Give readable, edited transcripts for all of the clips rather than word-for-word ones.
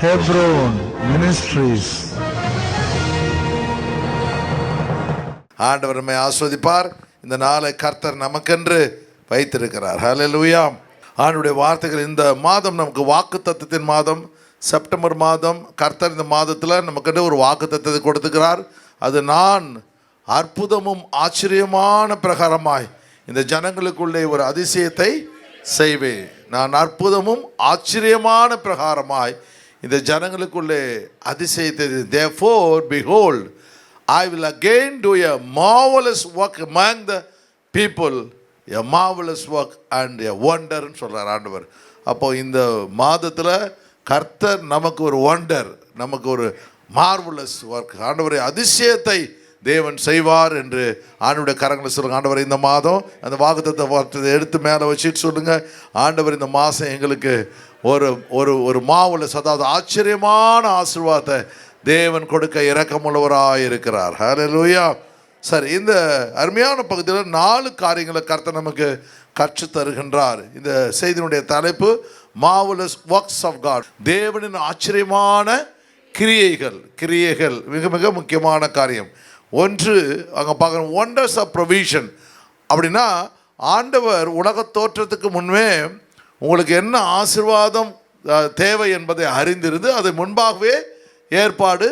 Hebron Ministries. ஆண்டவர் நம்மை ஆஸ்வதிப்பார். இந்த நாளை கர்த்தர் நமக்கென்று வைத்திருக்கிறார். ஹல்லேலூயா. ஆண்டவருடைய வார்த்தைகள். இந்த மாதம் நமக்கு வாக்குத்தத்தத்தின் மாதம், செப்டம்பர் மாதம். கர்த்தர் இந்த மாதத்தில் நமக்கென்று ஒரு வாக்குத்தத்தத்தை கொடுத்துக்கிறார். அது நான் அற்புதமும் ஆச்சரியமான பிரகாரமாய் இந்த ஜனங்களுக்குள்ளே ஒரு அதிசயத்தை செய்வேன். நான் அற்புதமும் ஆச்சரியமான பிரகாரமாய் இந்த ஜனங்களுக்குள்ளே அதிசயத்தை. Therefore behold, I will again do a marvelous work among the people, a marvelous work and a wonder ன்னு சொல்றார் ஆண்டவர். அப்போ இந்த மாதத்தில் கர்த்தர் நமக்கு ஒரு ஒண்டர், நமக்கு ஒரு மார்வலஸ் ஒர்க், ஆண்டவரை அதிசயத்தை தேவன் செய்வார் என்று ஆண்டவருடைய கரங்களை சொல்லுங்கள். ஆண்டவர் இந்த மாதம் அந்த வாக்குத்தத்த வார்த்தையை எடுத்து மேலே வச்சுட்டு சொல்லுங்கள், ஆண்டவர் இந்த மாதம் எங்களுக்கு ஒரு ஒரு ஒரு மாவுலஸ், அதாவது ஆச்சரியமான ஆசீர்வாதத்தை தேவன் கொடுக்க இரக்கமுள்ளவராக இருக்கிறார். ஹல்லேலூயா. சரி, இந்த அருமையான பகுதியில் 4 காரியங்களை கர்த்தர் நமக்கு கற்று தருகின்றார். இந்த செய்தியினுடைய தலைப்பு மார்வலஸ் ஒர்க்ஸ் ஆஃப் காட். தேவனின் ஆச்சரியமான கிரியைகள். கிரியைகள் மிக மிக முக்கியமான காரியம். ஒன்று அங்கே பார்க்குறோம், ஒண்டர்ஸ் ஆஃப் ப்ரொவிஷன். அப்படின்னா ஆண்டவர் உலக தோற்றத்துக்கு முன்பே உங்களுக்கு என்ன ஆசீர்வாதம் தேவை என்பதை அறிந்திருந்து அதை முன்பாகவே ஏற்பாடு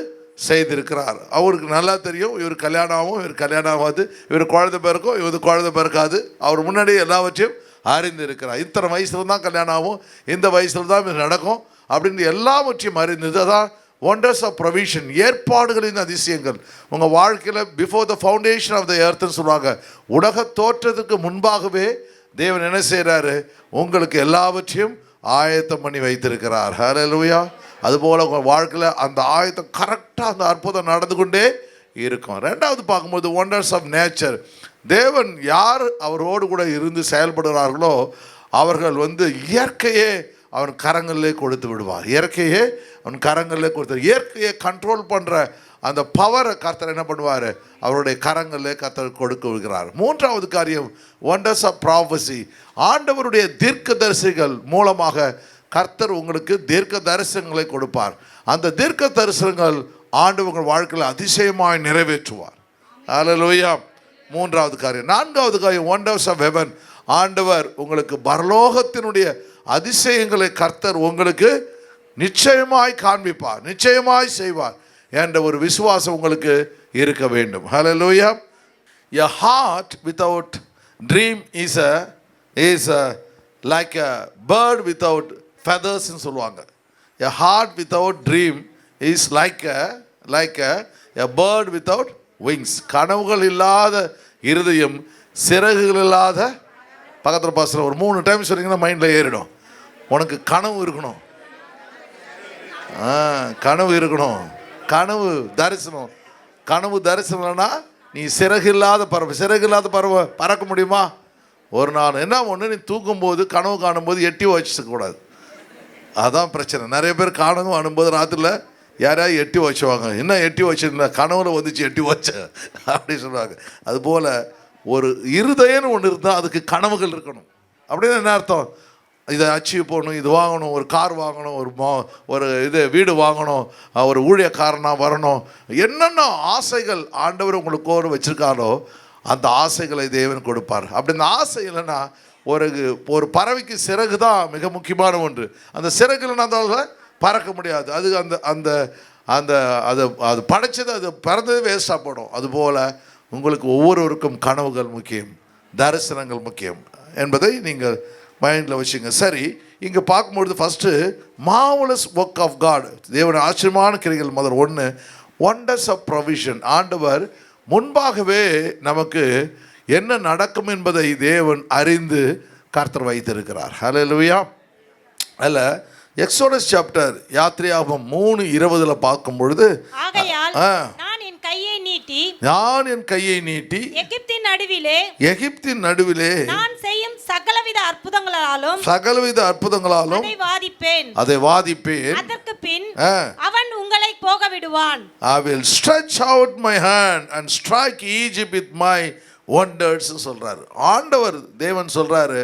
செய்திருக்கிறார். அவருக்கு நல்லா தெரியும், இவர் கல்யாணம் ஆகும், இவர் கல்யாணம் ஆகாது, இவர் குழந்தை பிறக்கும், இவர் குழந்தை பிறக்காது. அவர் முன்னாடி எல்லாவற்றையும் அறிந்திருக்கிறார். இத்தனை வயசில் தான் கல்யாணம் ஆகும், இந்த வயசில் தான் இது நடக்கும் அப்படின்னு எல்லாவற்றையும் அறிந்தது. அதான் ஒண்டர்ஸ் ஆஃப் ப்ரொவிஷன், ஏற்பாடுகளின் அதிசயங்கள். உங்கள் வாழ்க்கையில் before the foundation of the எர்த்னு சொல்லுவாங்க. உலக தோற்றத்துக்கு முன்பாகவே தேவன் என்ன செய்கிறாரு, உங்களுக்கு எல்லாவற்றையும் ஆயத்தம் பண்ணி வைத்திருக்கிறார். ஹல்லேலூயா. அதுபோல் உங்கள் வாழ்க்கையில் அந்த ஆயத்தம் கரெக்டாக அந்த அற்புதம் நடந்து கொண்டே இருக்கும். ரெண்டாவது பார்க்கும்போது ஒண்டர்ஸ் ஆஃப் நேச்சர். தேவன் யார் அவரோடு கூட இருந்து செயல்படுகிறார்களோ அவர்கள் இயற்கையே அவன் கரங்களிலே கொடுத்து விடுவார். இயற்கையே அவன் கரங்களிலே கொடுத்து, இயற்கையை கண்ட்ரோல் பண்ணுற அந்த பவரை கர்த்தர் என்ன பண்ணுவார், அவருடைய கரங்களிலே கர்த்தர் கொடுக்க விடுகிறார். மூன்றாவது காரியம் ஒண்டர்ஸ் ஆஃப் ப்ராஃபஸி. ஆண்டவருடைய தீர்க்க தரிசிகள் மூலமாக கர்த்தர் உங்களுக்கு தீர்க்க தரிசனங்களை கொடுப்பார். அந்த தீர்க்க தரிசனங்கள் ஆண்டவர்கள் வாழ்க்கையில் அதிசயமாய் நிறைவேற்றுவார். ஹல்லேலூயா. மூன்றாவது காரியம். நான்காவது காரியம் ஒண்டர்ஸ் ஆஃப் ஹெவன். ஆண்டவர் உங்களுக்கு பரலோகத்தினுடைய அதிசயங்களை கர்த்தர் உங்களுக்கு நிச்சயமாய் காண்பிப்பார், நிச்சயமாய் செய்வார் என்ற ஒரு விசுவாசம் உங்களுக்கு இருக்க வேண்டும். ஹல்லேலூயா. A heart without dream is like a bird without feathers ன்னு சொல்லுவாங்க. A heart without dream is like a bird without wings. கனவுகள் இல்லாத இருதயம், சிறகுகள் இல்லாத. பக்கத்தில் பாசத்தில் ஒரு 3 டைம் சொன்னீங்கன்னா மைண்டில் ஏறிடும். உனக்கு கனவு இருக்கணும், கனவு இருக்கணும், கனவு தரிசனம். கனவு தரிசனம்னா நீ சிறகில்லாத பறவை. சிறகில்லாத பறவை பறக்க முடியுமா? ஒரு நாள் என்ன ஒன்று, நீ தூங்கும்போது கனவு காணும்போது எட்டி வச்சுக்கூடாது. அதான் பிரச்சனை. நிறைய பேர் கனவு காணும்போது ராத்திரியில் யாரையாவது எட்டி வச்சுவாங்க. என்ன எட்டி வச்சுருந்தா கனவுல வந்துச்சு எட்டி வச்ச அப்படி சொல்லுவாங்க. அதுபோல் ஒரு இருதயன்னு ஒன்று இருந்தால் அதுக்கு கனவுகள் இருக்கணும். அப்படின்னு என்ன அர்த்தம்? இதை அச்சீவ் பண்ணணும், இது வாங்கணும், ஒரு கார் வாங்கணும், ஒரு வீடு வாங்கணும், ஒரு ஊழியக்காரனாக வரணும், என்னென்ன ஆசைகள் ஆண்டவர் உங்களுக்கோடு வச்சுருக்காரோ அந்த ஆசைகளை தேவன் கொடுப்பார். அப்படி இந்த ஆசை இல்லைன்னா ஒரு பறவைக்கு சிறகு தான் மிக முக்கியமான ஒன்று. அந்த சிறகு இல்லைன்னா அதால் பறக்க முடியாது. அது அந்த அந்த அந்த அது படைச்சது, அது பிறந்தது வேஸ்டாக போடும். அதுபோல் உங்களுக்கு ஒவ்வொருவருக்கும் கனவுகள் முக்கியம், தரிசனங்கள் முக்கியம் என்பதை நீங்கள் மைண்டில் வச்சுங்க. சரி, இங்கே பார்க்கும்பொழுது first marvellous work of God. தேவனுடைய ஆச்சரியமான கிரிகள். முதல் 1 ஒண்டர்ஸ் ஆஃப் ப்ரொவிஷன். ஆண்டவர் முன்பாகவே நமக்கு என்ன நடக்கும் என்பதை தேவன் அறிந்து கர்த்தர் வைத்திருக்கிறார். ஹல்லேலூயா. அதில் எக்ஸோடஸ் சாப்டர் யாத்திரையாகமம் 3:20 பார்க்கும் பொழுது, நான் என் கையை நீட்டி எகிப்தின் நடுவிலே நான் செய்யும் சகலவித அற்புதங்களாலும் அதை வாதிப்பேன். அதற்கு பின் அவன் உங்களை போக விடுவான். I will stretch out my hand and strike Egypt with my wonders சொல்றாரு. ஆண்டவர் தேவன் சொல்றாரு,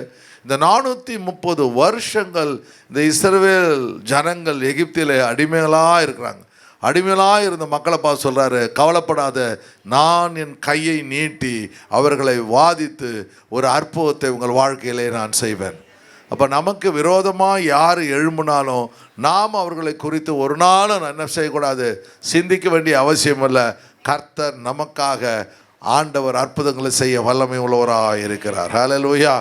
இந்த 430 வருஷங்கள் இந்த இஸ்ரவேல் ஜனங்கள் எகிப்திலே அடிமைகளாக இருக்கிறாங்க. அடிமைகளாக இருந்த மக்களை பார்த்து சொல்கிறாரு, கவலைப்படாத, நான் என் கையை நீட்டி அவர்களை வாதித்து ஒரு அற்புதத்தை உங்கள் வாழ்க்கையிலே நான் செய்வேன். அப்போ நமக்கு விரோதமாக யார் எழும்பினாலும் நாம் அவர்களை குறித்து ஒரு நாளும் என்ன செய்யக்கூடாது, சிந்திக்க வேண்டிய அவசியம் இல்லை. கர்த்தர் நமக்காக ஆண்டவர் அற்புதங்களை செய்ய வல்லமை உள்ளவராக இருக்கிறார். ஹல்லேலூயா.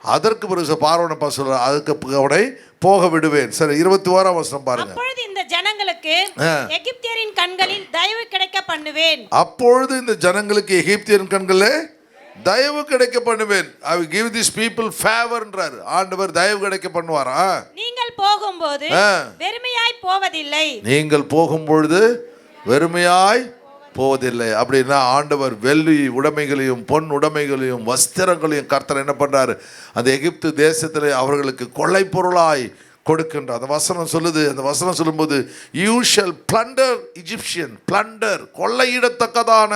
அதற்கு பிறகு பார்வோனை சொல்றார், அதுக்கு அவனை போக விடுவேன். சரி, 21ஆம் வசனம் பாருங்க. அப்பொழுது இந்த ஜனங்களுக்கு எகிப்தியரின் கண்களில் தயவு கிடைக்க பண்ணுவேன். அப்பொழுது இந்த ஜனங்களுக்கு எகிப்தியரின் கண்களிலே தயவு கிடைக்க பண்ணுவேன். I will give these people favorன்றார். ஆண்டவர் தயவு கிடைக்க பண்ணுவாரா? நீங்கள் போகும்போது வெறுமையாய் போவதில்லை. நீங்கள் போகும்பொழுது வெறுமையாய் போவதில்லை. அப்படின்னா ஆண்டவர் வெள்ளி உடைமைகளையும் பொன் உடைமைகளையும் வஸ்திரங்களையும் கர்த்தர் என்ன பண்றாரு, அந்த எகிப்து தேசத்திலே அவர்களுக்கு கொள்ளை பொருளாய் கொடுக்கின்ற அந்த வசனம் சொல்லுது. அந்த வசனம் சொல்லும்போது you shall plunder Egyptian, plunder கொள்ளையிடத்தக்கதான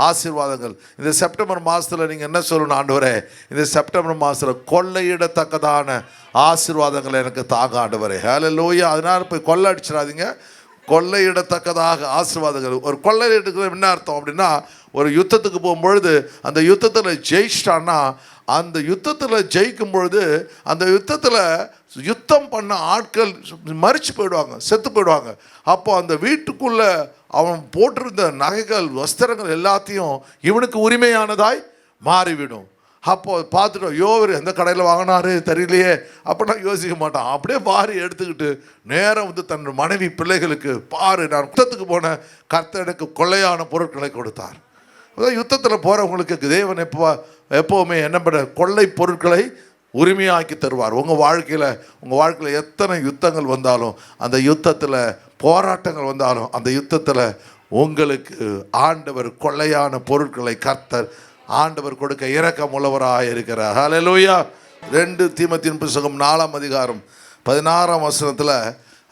ஆசீர்வாதங்கள். இந்த செப்டம்பர் மாதத்தில் நீங்கள் என்ன சொல்லணும், ஆண்டவரே இந்த செப்டம்பர் மாதத்தில் கொள்ளையிடத்தக்கதான ஆசீர்வாதங்களை எனக்கு தாங்க ஆண்டவரே. ஹல்லேலூயா. அதனால் போய் கொள்ளை அடிச்சிடாதீங்க, கொள்ளையிடத்தக்கதாக ஆசீர்வாதங்கள். ஒரு கொள்ளையிடுறது என்ன அர்த்தம் அப்படின்னா, ஒரு யுத்தத்துக்கு போகும்பொழுது அந்த யுத்தத்தில் ஜெயிச்சிட்டான்னா, அந்த யுத்தத்தில் ஜெயிக்கும் பொழுது அந்த யுத்தத்தில் யுத்தம் பண்ண ஆட்கள் மரிச்சு போயிடுவாங்க, செத்து போயிடுவாங்க. அப்போ அந்த வீட்டுக்குள்ளே அவன் போட்டிருந்த நகைகள் வஸ்திரங்கள் எல்லாத்தையும் இவனுக்கு உரிமையானதாய் மாறிவிடும். அப்போ பார்த்துட்டோம், யோவர் எந்த கடையில் வாங்கினாரு தெரியலையே அப்படின்னா யோசிக்க மாட்டான். அப்படியே பாரி எடுத்துக்கிட்டு நேரம் வந்து தன் மனைவி பிள்ளைகளுக்கு, பாரு நான் யுத்தத்துக்கு போன கர்த்தர் எனக்கு கொள்ளையான பொருட்களை கொடுத்தார். அதான் யுத்தத்தில் போகிறவங்களுக்கு தேவன் எப்போவுமே என்ன பண்ண கொள்ளை பொருட்களை உரிமையாக்கி தருவார். உங்கள் வாழ்க்கையில் எத்தனை யுத்தங்கள் வந்தாலும், அந்த யுத்தத்தில் போராட்டங்கள் வந்தாலும், அந்த யுத்தத்தில் உங்களுக்கு ஆண்டவர் கொள்ளையான பொருட்களை கர்த்தர் ஆண்டவர் கொடுக்க இரக்கம் உள்ளவராக இருக்கிறார். ஹல்லேலூயா. 2 தீமோத்தேயுவின் புத்தகம் 4ஆம் அதிகாரம் 16ஆம் வசனத்தில்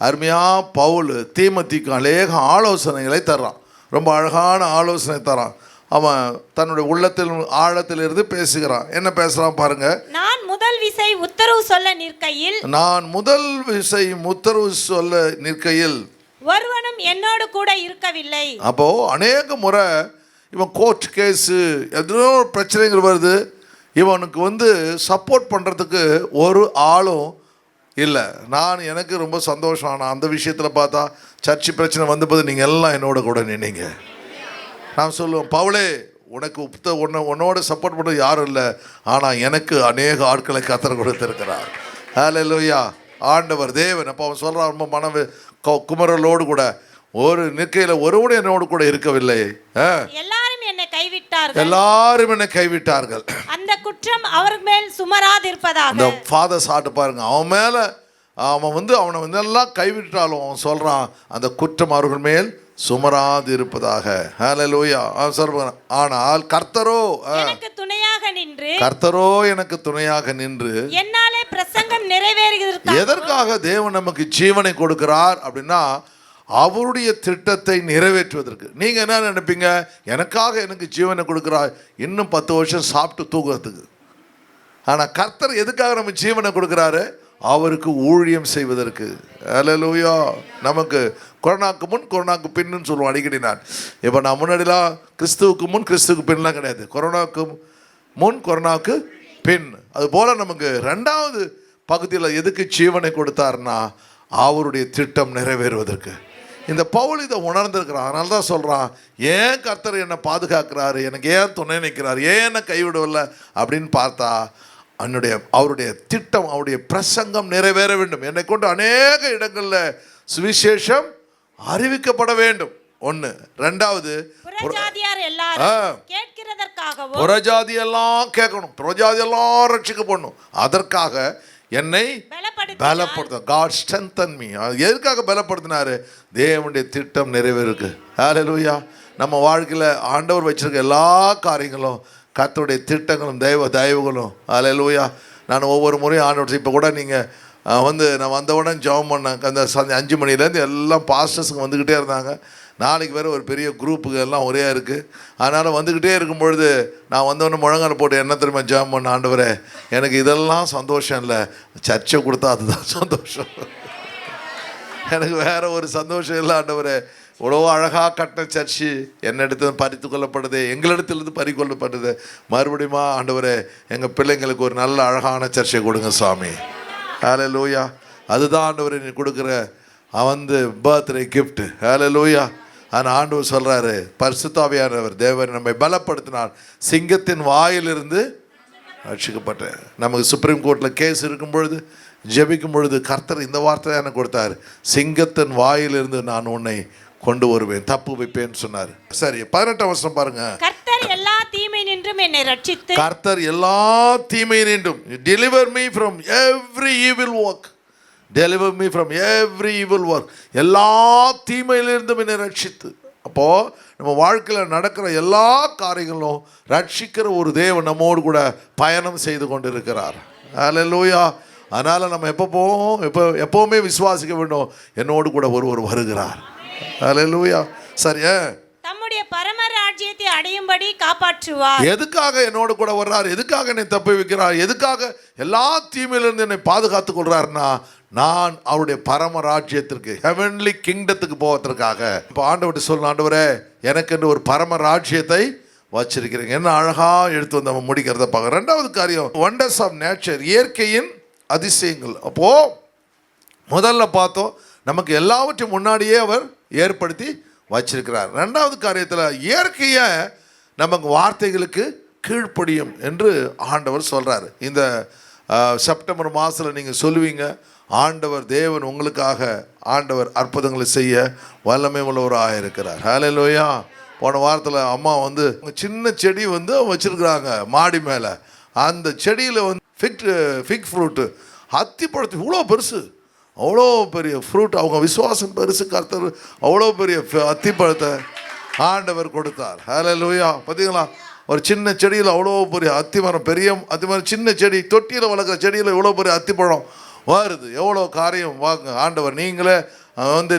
அருமையாக பவுல் தீமோத்தேயுக்கு அநேக ஆலோசனைகளை தர்றான். ரொம்ப அழகான ஆலோசனை தரான். அவன் தன்னுடைய உள்ளத்தில் ஆழத்தில் இருந்து பேசுகிறான். என்ன பேசுறான் பாருங்க. நான் முதல் விசை உத்தரவு சொல்ல நிற்கையில் ஒருவனும் என்னோடு கூட இருக்கவில்லை. அப்போ அநேக முறை இவன் கோர்ட் கேஸு எத்தனோ பிரச்சனைகள் வருது, இவனுக்கு சப்போர்ட் பண்ணுறதுக்கு ஒரு ஆளும் இல்லை. எனக்கு ரொம்ப சந்தோஷம். ஆனால் அந்த விஷயத்தில் பார்த்தா சர்ச்சு பிரச்சனை வந்தபோது நீங்கள் எல்லாம் என்னோட கூட நின்னீங்க. நான் சொல்லுவேன், பவுலே உனக்கு உன்னோட சப்போர்ட் பண்ண யாரும் இல்லை, ஆனால் எனக்கு அநேக ஆட்களை கர்த்தர் கொடுத்திருக்கிறார். ஹல்லேலூயா. ஆண்டவர் தேவன். அப்போ அவன் சொல்கிறான், ரொம்ப மனவு குமரலோடு கூட ஒரு நிற்கையில் ஒருவன் என்னோடு கூட இருக்கவில்லை, எல்லாரும் என்னை கைவிட்டார்கள், அந்த குற்றம் அவர் மேல் சுமராதிருப்பதாக. அந்த ஃபாதர் சாட்டு பாருங்க, அவன் மேலே அவனை எல்லாம் கைவிட்டாலும் அவன் சொல்கிறான், அந்த குற்றம் அவர்கள் மேல் சுமராது இருப்பதாக. ஹல்லேலூயா. ஆனால் கர்த்தரோ எனக்கு துணையாக நின்று என்னாலே பிரசங்கம் நிறைவேறுகிறது. எதற்காக தேவன் நமக்கு ஜீவனை கொடுக்கிறார் அப்படின்னா, அவருடைய திட்டத்தை நிறைவேற்றுவதற்கு. நீங்கள் என்ன நினைப்பீங்க, எனக்கு ஜீவனை கொடுக்கிறார் இன்னும் 10 வருஷம் சாப்பிட்டு தூங்குறதுக்கு. ஆனால் கர்த்தர் எதுக்காக நம்ம ஜீவனை கொடுக்குறாரு, அவருக்கு ஊழியம் செய்வதற்கு. ஹல்லேலூயா. நமக்கு கொரோனாக்கு முன் கொரோனாக்கு பின்னு சொல்லுவோம் அடிக்கடி. இப்போ நான் முன்னாடிலாம் கிறிஸ்துவுக்கு முன் கிறிஸ்துவுக்கு பின்லாம் கிடையாது, கொரோனாவுக்கு முன் கொரோனாவுக்கு பின். அதுபோல் நமக்கு 2வது பகுதியில் எதுக்கு ஜீவனை கொடுத்தாருன்னா, அவருடைய திட்டம் நிறைவேறுவதற்கு. இந்த பவுல் இதை உணர்ந்திருக்கிறான். அதனால தான் சொல்கிறான், ஏன் கர்த்தர் என்னை பாதுகாக்கிறாரு, எனக்கு ஏன் துணை நிற்கிறார், ஏன் என்னை கைவிடவில்லை அப்படின்னு பார்த்தா, அவருடைய திட்டம், அவருடைய பிரசங்கம் நிறைவேற வேண்டும். என்னை கொண்டு அநேக இடங்களில் சுவிசேஷம் அறிவிக்கப்பட வேண்டும். 1. 2வது புறஜாதி எல்லாம் கேட்கணும், புறஜாதி எல்லாம் ரட்சிக்கப்படணும். அதற்காக என்னை பலப்படுத்த, God strengthen me. எதுக்காக பலப்படுத்தினாரு, தேவனுடைய திட்டம் நிறைவேறுக்கு. ஹல்லேலூயா. நம்ம வாழ்க்கையில் ஆண்டவர் வச்சிருக்க எல்லா காரியங்களும் கர்த்தருடைய திட்டங்களும் தயவுகளும். ஹல்லேலூயா. நான் ஒவ்வொரு முறையும் ஆண்டவர், இப்போ கூட நீங்கள் நான் வந்த உடனே ஜெபம் பண்ணேன். அந்த 5 மணிலேருந்து எல்லாம் பாஸ்டர்ஸுங்க வந்துக்கிட்டே இருந்தாங்க. நாளைக்கு வேறு ஒரு பெரிய குரூப்புக்கு எல்லாம் ஒரே இருக்குது. அதனால் வந்துக்கிட்டே இருக்கும் பொழுது நான் வந்தவொடனே முழங்கால போட்டு என்ன தெரியுமா ஜெபம் பண்ண, ஆண்டவரே எனக்கு இதெல்லாம் சந்தோஷம் இல்லை, சர்ச்சை கொடுத்தா அதுதான் சந்தோஷம். எனக்கு வேறு ஒரு சந்தோஷம் இல்லை ஆண்டவரே. இவ்வளோ அழகாக கட்டின சர்ச்சு என்னிடத்துல பறித்து கொள்ளப்படுது, எங்களிடத்துலேருந்து பறிக்கொள்ளப்படுது. மறுபடியும் ஆண்டவரே எங்கள் பிள்ளைங்களுக்கு ஒரு நல்ல அழகான சர்ச்சை கொடுங்க சாமி. ஹல்லேலூயா. அதுதான் ஆண்டவரே நீ கொடுக்குற பர்த்டே கிஃப்ட். ஹல்லேலூயா. ஆனால் ஆண்டவர் சொல்கிறாரு, பரிசுத்த ஆவியானவர் தேவன் நம்மை பலப்படுத்தினார், சிங்கத்தின் வாயிலிருந்து ரட்சிக்கப்பட்டேன். நமக்கு சுப்ரீம் கோர்ட்டில் கேஸ் இருக்கும் பொழுது ஜெபிக்கும் பொழுது கர்த்தர் இந்த வார்த்தை எனக்கு கொடுத்தாரு, சிங்கத்தின் வாயிலிருந்து நான் உன்னை கொண்டு வருவேன், தப்பு வைப்பேன்னு சொன்னார். சரி, 18ஆம் வசனம் பாருங்க. கர்த்தர் எல்லா தீமை நின்றும் என்னை ரட்சித்து, கர்த்தர் எல்லா தீமை நின்றும், deliver me from every evil work, deliver me from every evil work, எல்லா தீமையிலிருந்தும் என்னை ரட்சித்து. அப்போது நம்ம வாழ்க்கையில் நடக்கிற எல்லா காரியங்களும் ரட்சிக்கிற ஒரு தேவன் நம்மோடு கூட பயணம் செய்து கொண்டு இருக்கிறார். ஹல்லேலூயா. அதனால் நம்ம எப்போவுமே விசுவாசிக்க வேண்டும், என்னோடு கூட ஒருவர் வருகிறார். ஹல்லேலூயா. சரியா, தம்முடைய பரம ராஜ்யத்தை அடையும்படி காப்பாற்றுவார். எதுக்காக என்னோடு கூட வர்றார், எதுக்காக என்னை தப்பி வைக்கிறார், எதுக்காக எல்லா தீமையிலிருந்து என்னை பாதுகாத்து கொள்றாருன்னா, நான் அவருடைய பரம ராஜ்யத்திற்கு, ஹெவன்லி கிங்டத்துக்கு போவதற்காக. இப்போ ஆண்டவர்கிட்ட சொல்லணும், ஆண்டவரே எனக்கு என்று ஒரு பரம ராஜ்யத்தை வச்சிருக்கிறீங்க. என்ன அழகா எடுத்து வந்து நம்ம முடிக்கிறத பார்க்க. ரெண்டாவது காரியம், ஒண்டர்ஸ் ஆஃப் நேச்சர், இயற்கையின் அதிசயங்கள். அப்போ முதல்ல பார்த்தோம், நமக்கு எல்லாவற்றையும் முன்னாடியே அவர் ஏற்படுத்தி வச்சிருக்கிறார். ரெண்டாவது காரியத்தில் இயற்கையை நமக்கு வார்த்தைகளுக்கு கீழ்ப்படியும் என்று ஆண்டவர் சொல்கிறார். இந்த செப்டம்பர் மாதத்தில் நீங்கள் சொல்லுவீங்க, ஆண்டவர் தேவன் உங்களுக்காக ஆண்டவர் அற்புதங்களை செய்ய வல்லமை உள்ளவராக இருக்கிறார். ஹல்லேலூயா. போன வாரத்தில் அம்மா சின்ன செடி வச்சுருக்குறாங்க மாடி மேலே. அந்த செடியில் ஃபிக் ஃப்ரூட்டு, அத்திப்பழத்து இவ்வளோ பெருசு, அவ்வளோ பெரிய ஃப்ரூட். அவங்க விசுவாசம் பெருசு. கர்த்தர் அவ்வளோ பெரிய அத்திப்பழத்தை ஆண்டவர் கொடுத்தார். ஹல்லேலூயா. பார்த்தீங்களா, ஒரு சின்ன செடியில் அவ்வளோ பெரிய அத்திமரம், பெரிய அத்திமரம், சின்ன செடி, தொட்டியில் வளர்க்குற செடியில் இவ்வளோ பெரிய அத்திப்பழம் வருது. எவ்வளோ காரியம் வாங்க ஆண்டவர். நீங்களே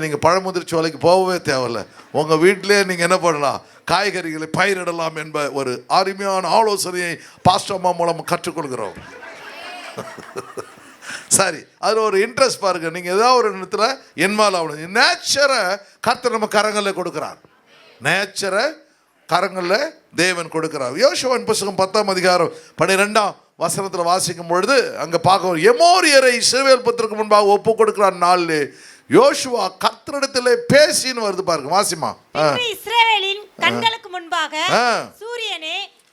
நீங்கள் பழமுதிர்ச்சி வேலைக்கு போகவே தேவையில்லை, உங்கள் வீட்டிலே நீங்கள் என்ன பண்ணலாம், காய்கறிகளை பயிரிடலாம் என்ற ஒரு அருமையான ஆலோசனையை பாஸ்டர் அம்மா மூலம் கற்றுக்கொள்கிறோம். சரி, அதில் ஒரு இன்ட்ரெஸ்ட் பாருங்க. நீங்கள் ஏதாவது ஒரு இடத்துல என்மால் ஆகணும். நேச்சரை கர்த்தர் நம்ம கரங்களில் கொடுக்குறார். நேச்சரை கரங்களில் தேவன் கொடுக்கிறார். யோசுவாவின் புத்தகம் 10ஆம் அதிகாரம் 12ஆம் வசனத்தில் வாசிக்கும் பொழுது அங்கே பார்க்க, எமோரியரை இஸ்ரவேல் புத்திரருக்கு முன்பாக ஒப்பு கொடுக்கிறார் நாளிலே யோசுவா கர்த்தரிடத்திலே பேசின்னு வருது பாருங்க. வாசிமா. இஸ்ரவேலின் கண்களுக்கு முன்பாக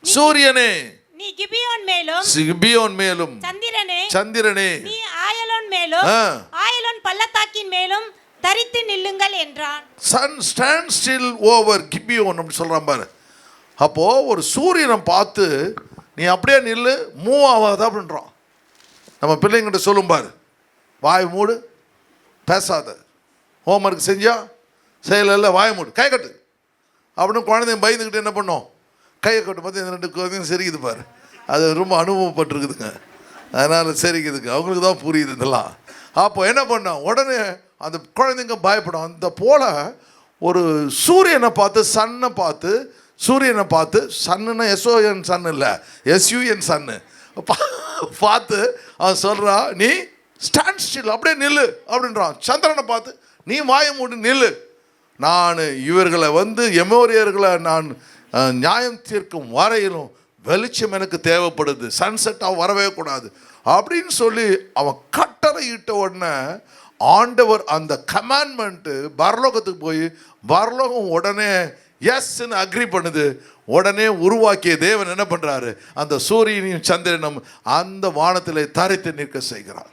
சூரியனே நீ கிபியோன் மேலும் சந்திரனே நீ ஆயலோன் மேலும் ஆயலோன் பள்ளத்தாக்கின் மேலும் தரித்து நில்லுங்கள் என்றான். Sun stand still over Gibeon அப்படி சொல்றான் பாரு. அப்போ ஒரு சூரியனை பார்த்து நீ அப்படியே நில்லு, மூவ் ஆகாத அப்படின்றான். நம்ம பிள்ளைங்கிட்ட சொல்லும் பாரு, வாய் மூடு, பேசாத, ஹோம்ஒர்க் செஞ்சா செய்யல, வாய் மூடு, கை கட்டு அப்படின்னு குழந்தைங்க பயந்துக்கிட்டு என்ன பண்ணோம், கையை கட்டு. பார்த்து இந்த 2 குழந்தைங்க சிரிக்குது பாரு. அது ரொம்ப அனுபவப்பட்டிருக்குதுங்க, அதனால் சிரிக்குதுங்க, அவங்களுக்கு தான் புரியுது இதெல்லாம். அப்போ என்ன பண்ணோம், உடனே அந்த குழந்தைங்க பயப்படும். அந்த போல் ஒரு சூரியனை பார்த்து சூரியனை பார்த்து சன்னுன்னா SON சன் இல்லை, SUN சன்னு பார்த்து அவன் சொல்கிறா, நீ ஸ்டாண்ட் ஸ்டில், அப்படியே நில்லு அப்படின்றான். சந்திரனை பார்த்து நீ வாயை மூடி நில்லு, நான் இவர்களை எமோரியர்களை நான் நியாயம் தீர்க்கும் வரையிலும் வெளிச்சம் எனக்கு தேவைப்படுது, சன்செட்டாக வரவே கூடாது அப்படின்னு சொல்லி அவன் கட்டளை இட்ட உடனே ஆண்டவர் அந்த கமாண்ட்மெண்ட்டு பரலோகத்துக்கு போய் பரலோகம் உடனே எஸ்ன்னு அக்ரி பண்ணுது. உடனே உருவாக்கிய தேவன் என்ன பண்ணுறாரு, அந்த சூரியனையும் சந்திரனும் அந்த வானத்தில் தரித்து நிற்க செய்கிறார்.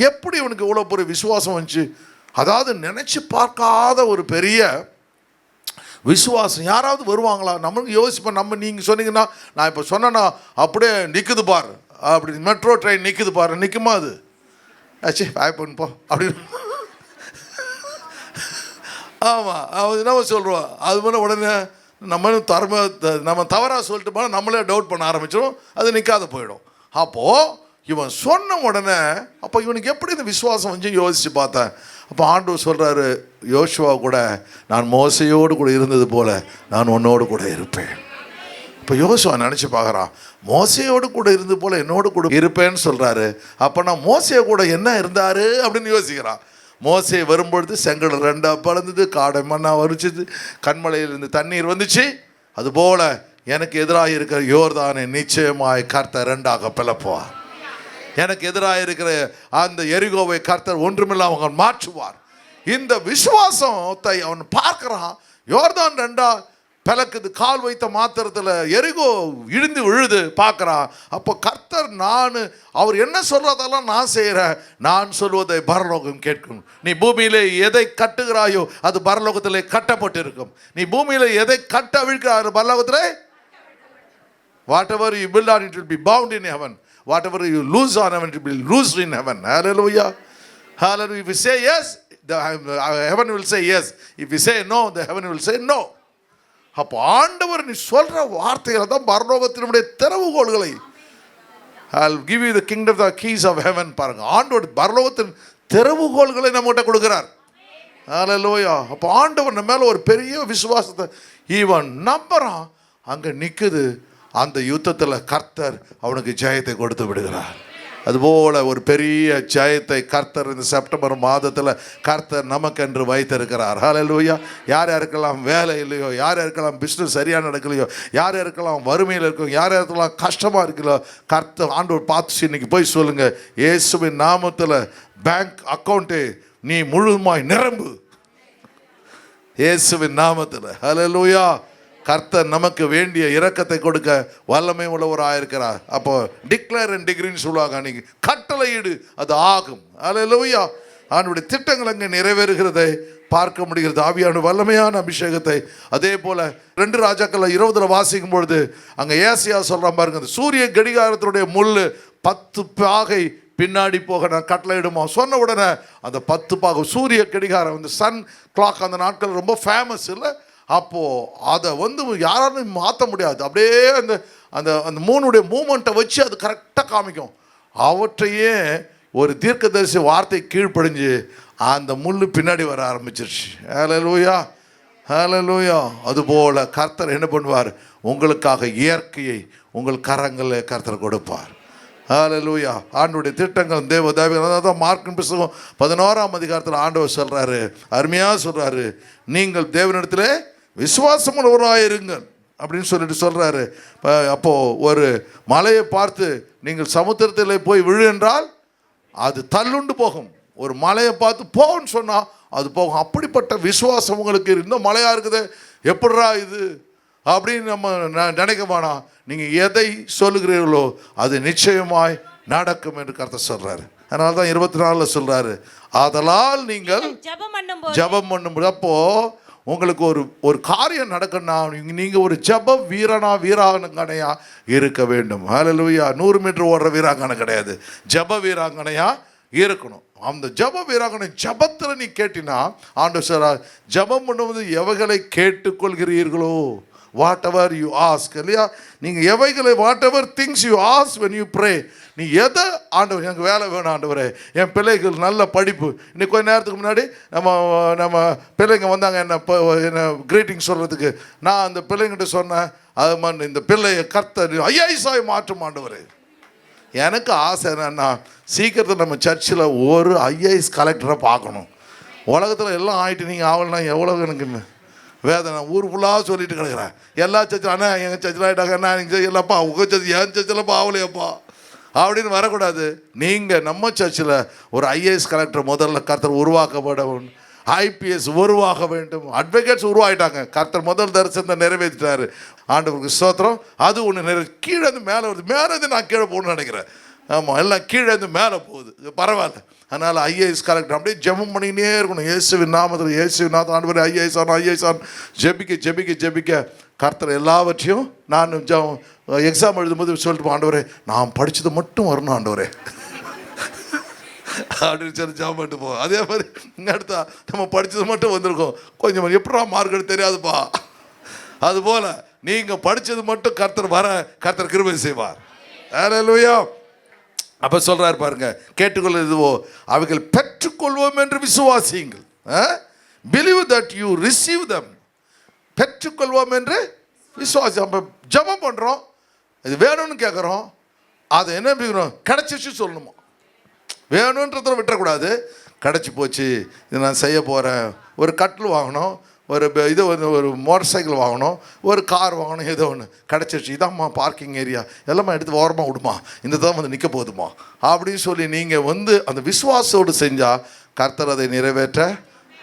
எப்படி இவனுக்கு இவ்வளோ பெரிய விசுவாசம் வந்துச்சு? அதாவது நினச்சி பார்க்காத ஒரு பெரிய விசுவாசம். யாராவது வருவாங்களா? நம்மளுக்கு யோசிப்போம். நீங்கள் சொன்னீங்கன்னா, நான் இப்போ சொன்னேன்னா அப்படியே நிற்குது பார், அப்படி மெட்ரோ ட்ரெயின் நிற்குது பாரு, நிற்குமா அது? ஆச்சு வாய்ப்புன்னு போ அப்படின்னு. ஆமாம், அது என்ன சொல்கிறோம், அது மேலே உடனே நம்ம தவறாக சொல்லிட்டு போனால் நம்மளே டவுட் பண்ண ஆரம்பிச்சிடும், அது நிற்காத போயிடும். அப்போது இவன் சொன்ன உடனே அப்போ இவனுக்கு எப்படி இந்த விசுவாசம் வந்து யோசித்து பார்த்தேன். அப்போ ஆண்டவர் சொல்கிறாரு யோசுவா கூட, நான் மோசையோடு கூட இருந்தது போல நான் உன்னோடு கூட இருப்பேன். இப்போ யோசுவா நினச்சி பார்க்குறான், மோசையோடு கூட இருந்து போல என்னோடு கூட இருப்பேன்னு சொல்கிறாரு. அப்போ நான் மோசையை கூட என்ன இருந்தார் அப்படின்னு யோசிக்கிறான். மோசை வரும்பொழுது செங்கல் ரெண்டாக பழந்தது, காடை மண்ணாக வரிச்சது, கண்மலையிலிருந்து தண்ணீர் வந்துச்சு. அதுபோல் எனக்கு எதிராக இருக்கிற யோர்தானை நிச்சயமாய் கர்த்தர் ரெண்டாக பிளப்புவார். எனக்கு எதிராக இருக்கிற அந்த எரிகோவை கர்த்தர் ஒன்றுமில்லாமல் அவன் மாற்றுவார். இந்த விசுவாசத்தை அவன் பார்க்கிறான். யோர்தான் ரெண்டா பிளக்குது, கால் வைத்த மாத்திரத்தில் எரிகோ இழுந்து விழுது பார்க்குறான். அப்போ கர்த்தர் அவர் என்ன சொல்கிறதெல்லாம் நான் செய்கிறேன், நான் சொல்வதை பரலோகம் கேட்கும். நீ பூமியிலே எதை கட்டுகிறாயோ அது பரலோகத்திலே கட்டப்பட்டு இருக்கும். நீ பூமியிலே எதை கட்ட அவிழ்க்கிறாயோ பரலோகத்திலே, whatever you build on it will be bound in heaven. Whatever you lose on heaven, it will be loosed in heaven. Hallelujah. Hallelujah. If you say yes, the heaven will say yes. If you say no, the heaven will say no. அப்போ ஆண்டவர் நீ சொல்கிற வார்த்தைகளை தான் பரலோகத்தினுடைய திறவுகோள்களை, I'll give you the kingdom of the keys of heaven. பாருங்க, ஆண்டவர் பரலோகத்தின் திறவுகோள்களை நம்மகிட்ட கொடுக்குறார். ஹல்லேலூயா. அப்போ ஆண்டவர் நம்ம மேலே ஒரு பெரிய விசுவாசத்தை இவன் நம்புறான். அங்கே நிற்குது, அந்த யுத்தத்தில் கர்த்தர் அவனுக்கு ஜெயத்தை கொடுத்து விடுகிறார். அதுபோல் ஒரு பெரிய ஜெயத்தை கர்த்தர் இந்த செப்டம்பர் மாதத்தில் கர்த்தர் நமக்கென்று வைத்திருக்கிறார். ஹல்லேலூயா. யார் யாருக்கெல்லாம் வேலை இல்லையோ, யார் யாருக்கெல்லாம் பிஸ்னஸ் சரியாக நடக்கலையோ, யார் யாருக்கெல்லாம் வறுமையில் இருக்கும், யார் யாருக்கெல்லாம் கஷ்டமாக இருக்கலையோ, கர்த்தர் ஆண்டவர் பார்த்து இன்னைக்கு போய் சொல்லுங்கள், இயேசுவின் நாமத்தில் பேங்க் அக்கௌண்ட்டு நீ முழுமாய் நிரம்பு, இயேசுவின் நாமத்தில். ஹல்லேலூயா. கர்த்தர் நமக்கு வேண்டிய இரக்கத்தை கொடுக்க வல்லமை உள்ளவராக இருக்கிறார். அப்போ டிக்ளேர் அண்ட் டிகிரின்னு சொல்லுவாங்க, அன்னைக்கு கட்டளையிடு அது ஆகும். ஹல்லேலூயா. அவனுடைய திட்டங்கள் அங்கே நிறைவேறுகிறதை பார்க்க முடிகிறது, ஆவியான வல்லமையான அபிஷேகத்தை. அதே போல் 2 ராஜாக்கள் 20 வாசிக்கும் பொழுது அங்கே ஏசியா சொல்கிறான் பாருங்க, அந்த சூரிய கடிகாரத்தினுடைய முள் 10 பாகை பின்னாடி போக நான் கட்டளையிடுமா சொன்ன உடனே அந்த 10 பாகை சூரிய கடிகாரம், அந்த சன் கிளாக் அந்த நாட்கள் ரொம்ப ஃபேமஸ் இல்லை. அப்போது அதை யாராலும் மாற்ற முடியாது. அப்படியே அந்த அந்த அந்த மூணுடைய மூமெண்ட்டை வச்சு அது கரெக்டாக காமிக்கும். அவற்றையே ஒரு தீர்க்கதரிசி வார்த்தை கீழ்ப்படிஞ்சு அந்த முள் பின்னாடி வர ஆரம்பிச்சிருச்சு. ஹல்லேலூயா. ஹல்லேலூயா. அதுபோல் கர்த்தர் என்ன பண்ணுவார், உங்களுக்காக இயற்கையை உங்கள் கரங்களில் கர்த்தர் கொடுப்பார். ஹல்லேலூயா. ஆண்டவருடைய திட்டங்கள் தேவதாவி. அதான் மார்க்கின் புத்தகம் 11ஆம் அதிகாரத்தில் ஆண்டவர் சொல்கிறாரு, அருமையாக சொல்கிறாரு, நீங்கள் தேவனிடத்தில் விசுவாசமுள்ளவராயிருங்கள் அப்படின்னு சொல்லிட்டு சொல்கிறாரு. அப்போது ஒரு மலையை பார்த்து நீங்கள் சமுத்திரத்தில் போய் விழு என்றால் அது தள்ளுண்டு போகும். ஒரு மலையை பார்த்து போன்னு சொன்னால் அது போகும். அப்படிப்பட்ட விசுவாசம் உங்களுக்கு இந்த மலையாக இருக்குது, எப்படிரா இது அப்படின்னு நம்ம நினைக்க வேணாம். நீங்கள் எதை சொல்லுகிறீர்களோ அது நிச்சயமாய் நடக்கும் என்று கர்த்தர் சொல்கிறாரு. அதனால தான் 24 சொல்கிறாரு, ஆதலால் நீங்கள் ஜெபம் பண்ணும்போது, அப்போது உங்களுக்கு ஒரு காரியம் நடக்கணும்னா நீங்கள் ஒரு ஜெப வீராங்கனையா இருக்க வேண்டும். ஹல்லேலூயா. 100 மீட்டர் ஓடுற வீராங்கனை கிடையாது, ஜெப வீராங்கனையா இருக்கணும். அந்த ஜெப வீராங்கனை ஜெபத்தில் நீ கேட்டினா ஆண்டவர் சொல்றார், ஜெபம் பண்ணுவது எவைகளை கேட்டுக்கொள்கிறீர்களோ, வாட் எவர் யூ ஆஸ்க், இல்லையா? நீங்கள் எவைகளை what ever things you ask when you pray, நீ எதை ஆண்டவர், எனக்கு வேலை வேணும் ஆண்டவரே, என் பிள்ளைகள் நல்ல படிப்பு. இன்னைக்கு கொஞ்ச நேரத்துக்கு முன்னாடி நம்ம பிள்ளைங்க வந்தாங்க என்ன கிரீட்டிங் சொல்கிறதுக்கு. நான் அந்த பிள்ளைங்கிட்ட சொன்னேன், அது மாதிரி இந்த பிள்ளையை கர்த்தர் ஐஏஎஸ் மாற்றும் ஆண்டவரே. எனக்கு ஆசை என்னன்னா, சீக்கிரத்தில் நம்ம சர்ச்சில் ஒரு ஐஏஎஸ் கலெக்டரை பார்க்கணும். உலகத்தில் எல்லாம் ஆகிட்டு நீங்கள் ஆகலாம், எவ்வளோ எனக்கு வேதனை. ஊர் ஃபுல்லாக சொல்லிட்டு கிடக்குறேன். எல்லா சர்ச்சில் அண்ணா எங்கள் சர்ச்சில் ஆகிட்டாங்க, அண்ணா எங்கள் இல்லைப்பா உங்கள் சர்ச்சு என் சர்ச்சில்ப்பா ஆகலையப்பா அப்படின்னு வரக்கூடாது. நீங்கள் நம்ம சர்ச்சில் ஒரு ஐஏஎஸ் கலெக்டர் முதல்ல கர்த்தர் உருவாக்கப்பட வேண்டும், ஐபிஎஸ் உருவாக வேண்டும், அட்வொகேட்ஸ் உருவாகிட்டாங்க. கர்த்தர் முதல் தரிசனத்தை நிறைவேற்றிட்டாரு. ஆண்டவருக்கு ஸ்தோத்திரம். அது ஒன்று கீழே இருந்து மேலே வருது, மேலே இருந்து நான் கீழே போகணும்னு நினைக்கிறேன். ஆமாம், எல்லாம் கீழே இருந்து மேலே போகுது, பரவாயில்ல. அதனால் ஐஏஎஸ் கலெக்டர் அப்படியே ஜெபம் பண்ணினே இருக்கணும். இயேசுவின் நாமத்தில், இயேசுவின் நாமத்தில் ஆண்டவரே ஐஏஎஸ் ஆன் ஜெபிக்க கர்த்தர் எல்லாவற்றையும் நான் எக்ஸாம் எழுதும்போது சொல்லிட்டு, ஆண்டவரே நான் படித்தது மட்டும் வரணும் ஆண்டவரே அப்படின்னு சொல்லி ஜாம் பண்ணிட்டு போவோம். அதே மாதிரி இங்கே அடுத்தா நம்ம படித்தது மட்டும் வந்திருக்கோம், கொஞ்சம் எப்படா மார்க் எடுத்து தெரியாதுப்பா. அதுபோல் நீங்கள் படித்தது மட்டும் கர்த்தர் கிருபை செய்வார். ஹல்லேலூயா. அப்போ சொல்கிறாரு பாருங்க, கேட்டுக்கொள்வதுவோ அவைகள் பெற்றுக்கொள்வோம் என்று விசுவாசியுங்கள். பிலீவ் தட் யூ ரிசீவ் தம். பெற்றுக்கொள்வோம் என்று விசுவாசி. அப்போ ஜெபம் பண்ணுறோம், இது வேணும்னு கேட்குறோம், அதை என்ன பண்ணிக்கிறோம், கிடச்சிச்சு சொல்லணுமா. வேணுன்றதை விட்டுறக்கூடாது. கிடச்சி போச்சு, இது நான் செய்ய போகிறேன். ஒரு கட்டில் வாங்கணும், ஒரு இது ஒரு மோட்டர் சைக்கிள் வாங்கணும், ஒரு கார் வாங்கணும், ஏதோ ஒன்று கிடச்சிருச்சு. இதாம்மா பார்க்கிங் ஏரியா, எல்லாமே எடுத்து ஓரமாக விடுமா, இந்த தான் வந்து நிற்க போதுமா அப்படின்னு சொல்லி நீங்கள் வந்து அந்த விசுவாசோடு செஞ்சால் கர்த்தர் அதை நிறைவேற்ற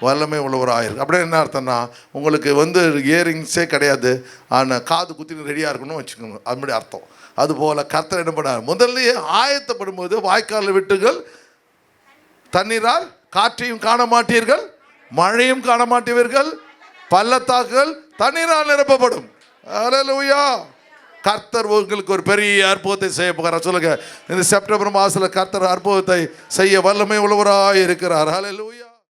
வல்லமை உள்ளவராயிருக்கு. அப்படியே என்ன அர்த்தம்னா, உங்களுக்கு வந்து இயரிங்ஸே கிடையாது, ஆனால் காது குத்தின்னு ரெடியாக இருக்கணும்னு வச்சுக்கோங்க, அதுபடி அர்த்தம். அதுபோல் கர்த்தர் என்ன பண்ணார், முதல்லையே ஆயத்தப்படும்போது வாய்க்கால் விட்டுகள் தண்ணீரால் காற்றையும் காண மாட்டீர்கள், மழையும் காண மாட்டீர்கள், பள்ளத்தாக்குகள் தண்ணீரால் நிரப்பப்படும். அல்லேலூயா. கர்த்தர் உங்களுக்கு ஒரு பெரிய அற்புதத்தை செய்ய போகிறார். சொல்லுங்க, இந்த செப்டம்பர் மாதத்தில் கர்த்தர் அற்புதத்தை செய்ய வல்லமை உள்ளவராக இருக்கிறார். அல்லேலூயா.